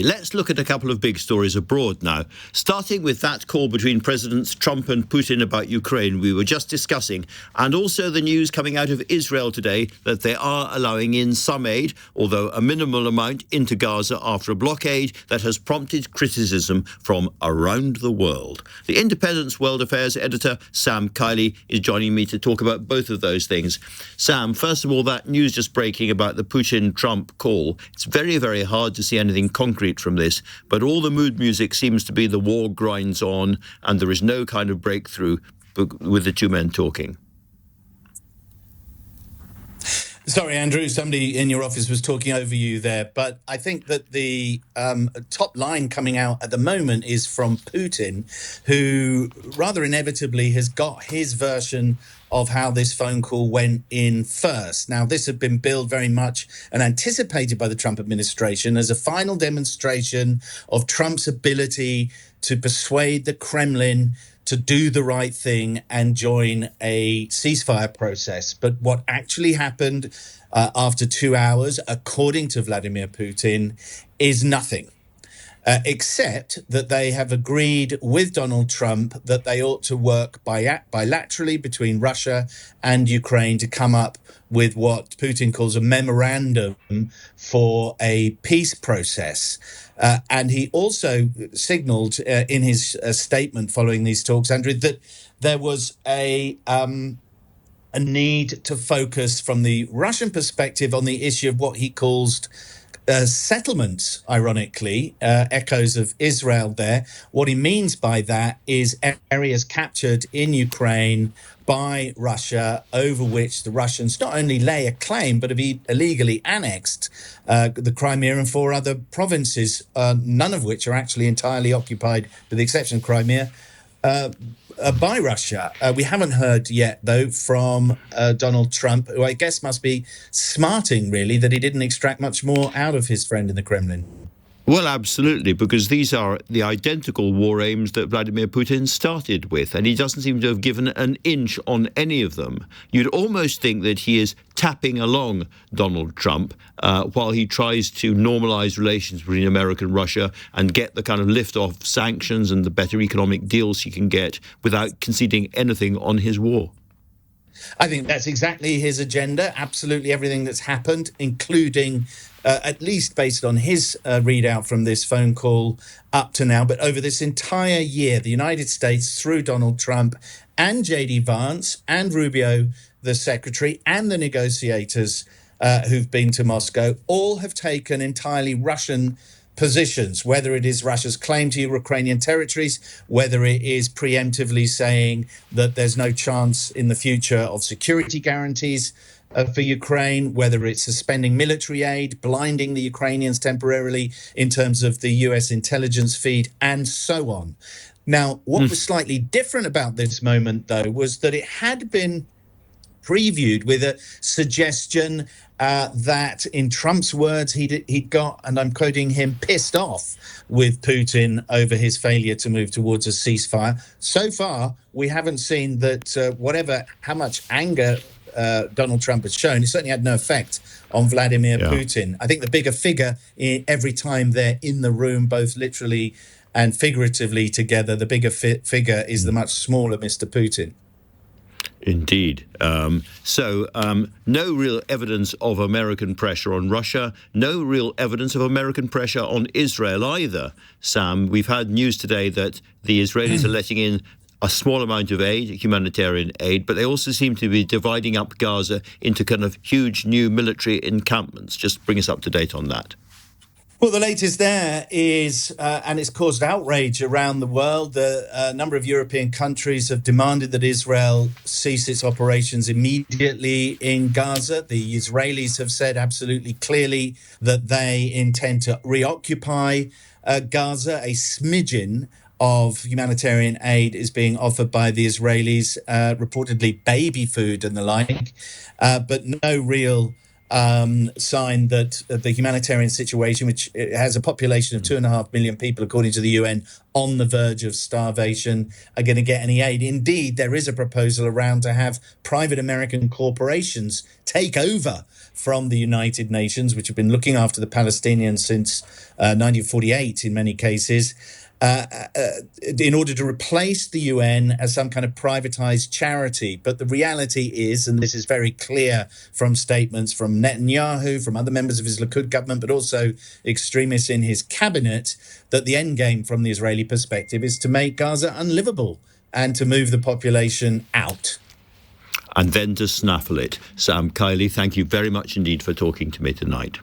Let's look at a couple of big stories abroad now, starting with that call between Presidents Trump and Putin about Ukraine we were just discussing, and also the news coming out of Israel today that they are allowing in some aid, although a minimal amount, into Gaza after a blockade that has prompted criticism from around the world. The Independent's World Affairs editor, Sam Kiley, is joining me to talk about both of those things. Sam, first of all, that news just breaking about the Putin-Trump call, it's very, very hard to see anything concrete from this, but all the mood music seems to be the war grinds on and there is no kind of breakthrough with the two men talking. Sorry, Andrew, somebody in your office was talking over you there, but I think that the top line coming out at the moment is from Putin, who rather inevitably has got his version of how this phone call went in first. Now, this had been billed very much and anticipated by the Trump administration as a final demonstration of Trump's ability to persuade the Kremlin to do the right thing and join a ceasefire process. But what actually happened after 2 hours, according to Vladimir Putin, is nothing. Except that they have agreed with Donald Trump that they ought to work bilaterally between Russia and Ukraine to come up with what Putin calls a memorandum for a peace process. And he also signaled in his statement following these talks, Andrew, that there was a need to focus from the Russian perspective on the issue of what he calls settlements, ironically, echoes of Israel there. What he means by that is areas captured in Ukraine by Russia over which the Russians not only lay a claim, but have illegally annexed the Crimea and 4 other provinces, none of which are actually entirely occupied, with the exception of Crimea, by Russia. We haven't heard yet, though, from Donald Trump, who I guess must be smarting, really, that he didn't extract much more out of his friend in the Kremlin. Well, absolutely, because these are the identical war aims that Vladimir Putin started with, and he doesn't seem to have given an inch on any of them. You'd almost think that he is tapping along Donald Trump while he tries to normalize relations between America and Russia and get the kind of lift off sanctions and the better economic deals he can get without conceding anything on his war. I think that's exactly his agenda. Absolutely everything that's happened, including at least based on his readout from this phone call up to now. But over this entire year, the United States, through Donald Trump and J.D. Vance and Rubio, the secretary, and the negotiators who've been to Moscow, all have taken entirely Russian positions, whether it is Russia's claim to Ukrainian territories, whether it is preemptively saying that there's no chance in the future of security guarantees for Ukraine, whether it's suspending military aid, blinding the Ukrainians temporarily in terms of the US intelligence feed, and so on. Now, what was slightly different about this moment, though, was that it had been previewed with a suggestion that, in Trump's words, he'd got, and I'm quoting him, pissed off with Putin over his failure to move towards a ceasefire. So far, we haven't seen that how much anger Donald Trump has shown, it certainly had no effect on Vladimir Putin. I think the bigger figure every time they're in the room, both literally and figuratively together, the bigger figure is the much smaller Mr. Putin. Indeed. So no real evidence of American pressure on Russia, no real evidence of American pressure on Israel either. Sam, we've had news today that the Israelis are letting in a small amount of aid, humanitarian aid, but they also seem to be dividing up Gaza into kind of huge new military encampments. Just bring us up to date on that. Well, the latest there is, and it's caused outrage around the world, a number of European countries have demanded that Israel cease its operations immediately in Gaza. The Israelis have said absolutely clearly that they intend to reoccupy Gaza. A smidgen of humanitarian aid is being offered by the Israelis, reportedly baby food and the like, but no real sign that the humanitarian situation, which has a population of 2.5 million people, according to the UN, on the verge of starvation, are going to get any aid. Indeed, there is a proposal around to have private American corporations take over from the United Nations, which have been looking after the Palestinians since 1948 in many cases, in order to replace the UN as some kind of privatized charity. But the reality is, and this is very clear from statements from Netanyahu, from other members of his Likud government, but also extremists in his cabinet, that the end game from the Israeli perspective is to make Gaza unlivable and to move the population out. And then to snaffle it. Sam Kiley, thank you very much indeed for talking to me tonight.